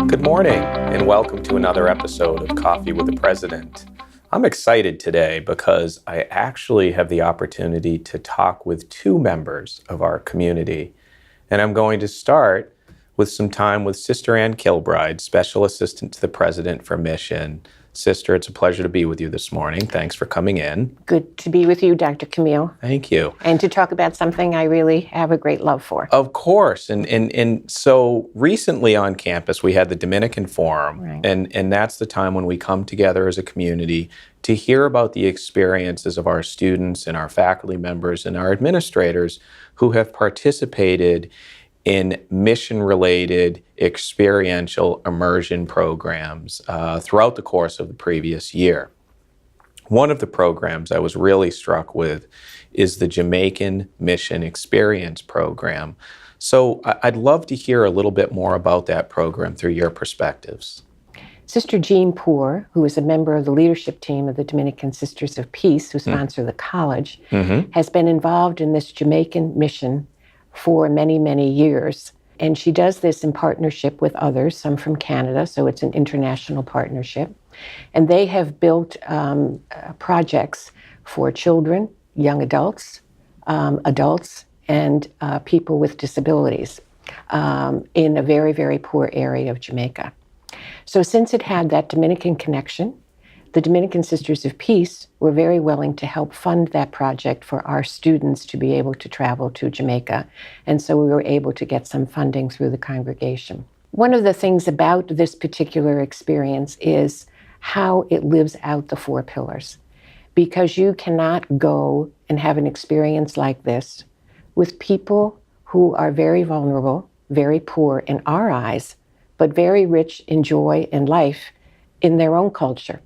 Good morning, and welcome to another episode of Coffee with the President. I'm excited today because I actually have the opportunity to talk with two members of our community. And I'm going to start with some time with Sister Ann Kilbride, Special Assistant to the President for Mission. Sister, it's a pleasure to be with you this morning. Thanks for coming in. Good to be with you, Dr. Camille. Thank you. And to talk about something I really have a great love for. Of course. And so recently on campus, we had the Dominican Forum. Right. And that's the time when we come together as a community to hear about the experiences of our students and our faculty members and our administrators who have participated in mission-related experiential immersion programs throughout the course of the previous year. One of the programs I was really struck with is the Jamaican Mission Experience Program. So I'd love to hear a little bit more about that program through your perspectives. Sister Jean Poor, who is a member of the leadership team of the Dominican Sisters of Peace, who sponsor the college, has been involved in this Jamaican mission for many, many years. And she does this in partnership with others, some from Canada, so it's an international partnership. And they have built projects for children, young adults, and people with disabilities in a very, very poor area of Jamaica. So since it had that Dominican connection, the Dominican Sisters of Peace were very willing to help fund that project for our students to be able to travel to Jamaica. And so we were able to get some funding through the congregation. One of the things about this particular experience is how it lives out the four pillars. Because you cannot go and have an experience like this with people who are very vulnerable, very poor in our eyes, but very rich in joy and life in their own culture.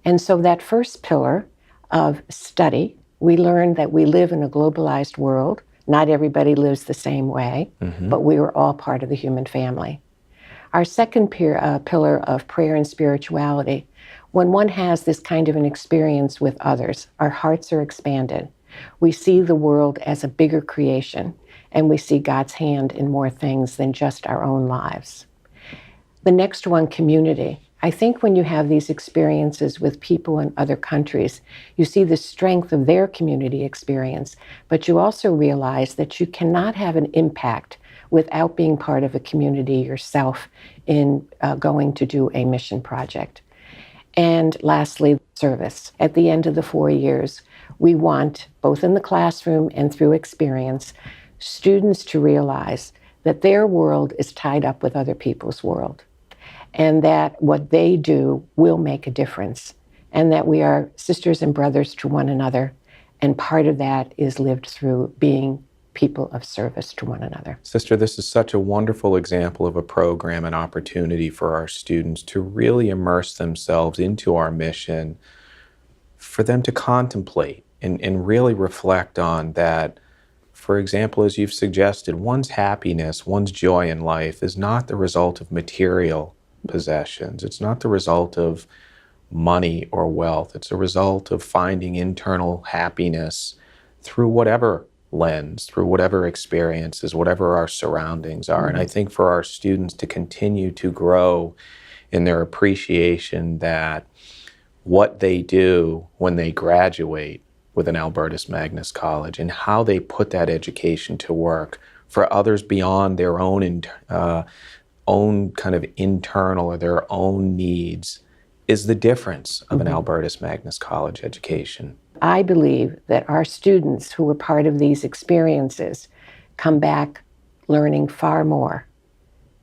And so that first pillar of study, we learned that we live in a globalized world. Not everybody lives the same way, but we are all part of the human family. Our second pillar of prayer and spirituality, when one has this kind of an experience with others, our hearts are expanded. We see the world as a bigger creation, and we see God's hand in more things than just our own lives. The next one, community. I think when you have these experiences with people in other countries, you see the strength of their community experience, but you also realize that you cannot have an impact without being part of a community yourself in going to do a mission project. And lastly, service. At the end of the 4 years, we want, both in the classroom and through experience, students to realize that their world is tied up with other people's world, and that what they do will make a difference, and that we are sisters and brothers to one another, and part of that is lived through being people of service to one another. Sister, this is such a wonderful example of a program and opportunity for our students to really immerse themselves into our mission, for them to contemplate and really reflect on that. For example, as you've suggested, one's happiness, one's joy in life is not the result of material possessions. It's not the result of money or wealth. It's a result of finding internal happiness through whatever lens, through whatever experiences, whatever our surroundings are. And I think for our students to continue to grow in their appreciation that what they do when they graduate with an Albertus Magnus College and how they put that education to work for others beyond their own kind of internal or their own needs is the difference of an Albertus Magnus College education. I believe that our students who were part of these experiences come back learning far more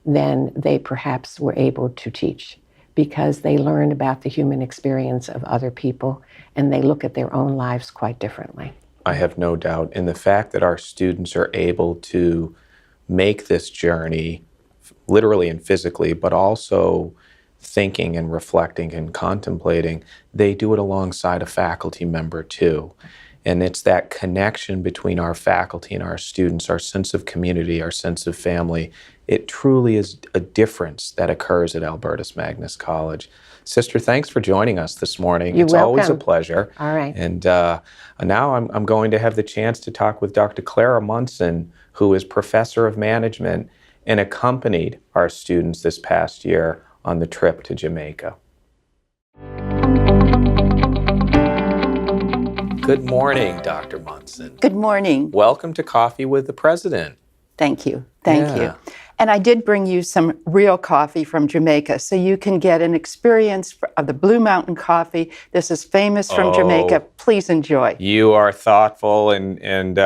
than they perhaps were able to teach, because they learn about the human experience of other people and they look at their own lives quite differently. I have no doubt. And the fact that our students are able to make this journey literally and physically, but also thinking and reflecting and contemplating, they do it alongside a faculty member too. And it's that connection between our faculty and our students, our sense of community, our sense of family. It truly is a difference that occurs at Albertus Magnus College. Sister, thanks for joining us this morning. You're welcome. Always a pleasure. All right. And now I'm going to have the chance to talk with Dr. Clara Munson, who is Professor of Management and accompanied our students this past year on the trip to Jamaica. Good morning, Dr. Munson. Good morning. Welcome to Coffee with the President. Thank you. Thank you. And I did bring you some real coffee from Jamaica, so you can get an experience of the Blue Mountain coffee. This is famous from Jamaica. Please enjoy. You are thoughtful, and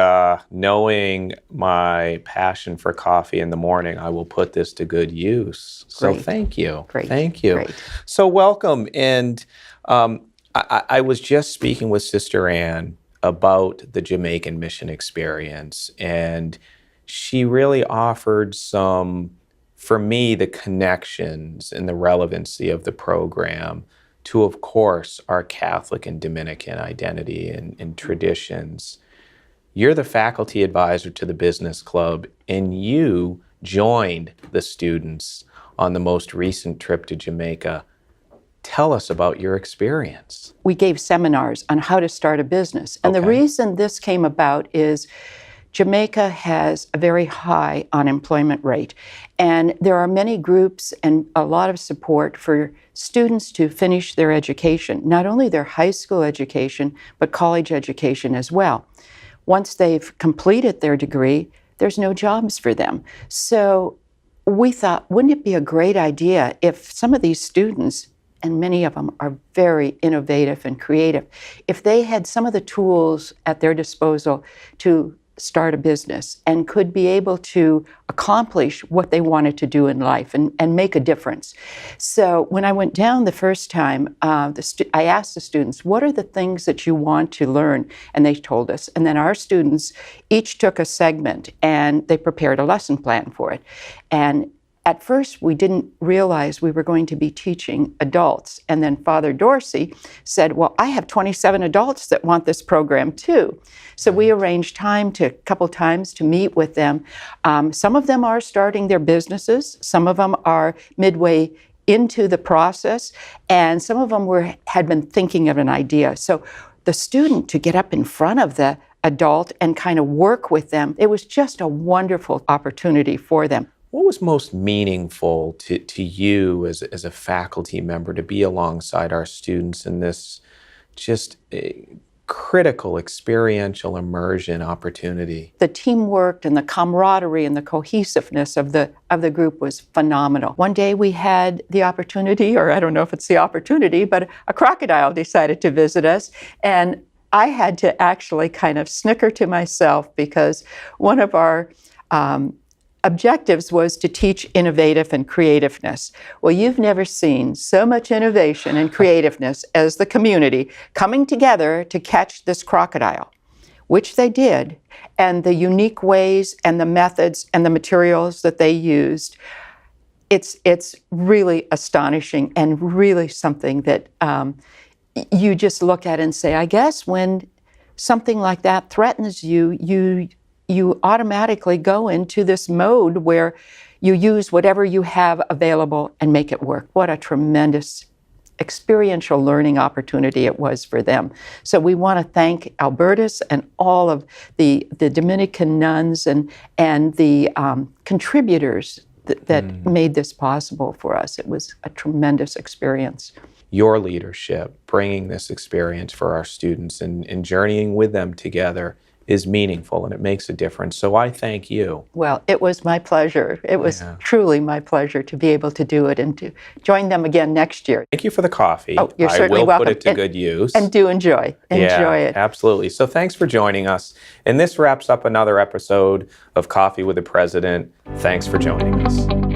knowing my passion for coffee in the morning, I will put this to good use. So thank you. Great. Thank you. Great. So welcome. And I was just speaking with Sister Ann about the Jamaican mission experience, and she really offered some, for me, the connections and the relevancy of the program to, of course, our Catholic and Dominican identity and traditions. You're the faculty advisor to the business club, and you joined the students on the most recent trip to Jamaica. Tell us about your experience. We gave seminars on how to start a business. And the reason this came about is Jamaica has a very high unemployment rate, and there are many groups and a lot of support for students to finish their education, not only their high school education, but college education as well. Once they've completed their degree, there's no jobs for them. So we thought, wouldn't it be a great idea if some of these students, and many of them are very innovative and creative, if they had some of the tools at their disposal to start a business and could be able to accomplish what they wanted to do in life and make a difference. So when I went down the first time, I asked the students, what are the things that you want to learn? And they told us. And then our students each took a segment and they prepared a lesson plan for it. And at first, we didn't realize we were going to be teaching adults. And then Father Dorsey said, well, I have 27 adults that want this program too. So we arranged a couple times to meet with them. Some of them are starting their businesses. Some of them are midway into the process. And some of them had been thinking of an idea. So the student to get up in front of the adult and kind of work with them, it was just a wonderful opportunity for them. What was most meaningful to you as a faculty member to be alongside our students in this just critical experiential immersion opportunity? The teamwork and the camaraderie and the cohesiveness of the group was phenomenal. One day we had the opportunity, or I don't know if it's the opportunity, but a crocodile decided to visit us, and I had to actually kind of snicker to myself because one of our objectives was to teach innovative and creativeness. Well, you've never seen so much innovation and creativeness as the community coming together to catch this crocodile, which they did, and the unique ways and the methods and the materials that they used. It's really astonishing and really something that you just look at and say, I guess when something like that threatens you, you automatically go into this mode where you use whatever you have available and make it work. What a tremendous experiential learning opportunity it was for them. So we want to thank Albertus and all of the Dominican nuns and the contributors that made this possible for us. It was a tremendous experience. Your leadership, bringing this experience for our students and journeying with them together is meaningful, and it makes a difference. So I thank you. Well, it was my pleasure. It was truly my pleasure to be able to do it and to join them again next year. Thank you for the coffee. Oh, you're certainly welcome. I will put it to good use. And do enjoy it. Absolutely. So thanks for joining us. And this wraps up another episode of Coffee with the President. Thanks for joining us.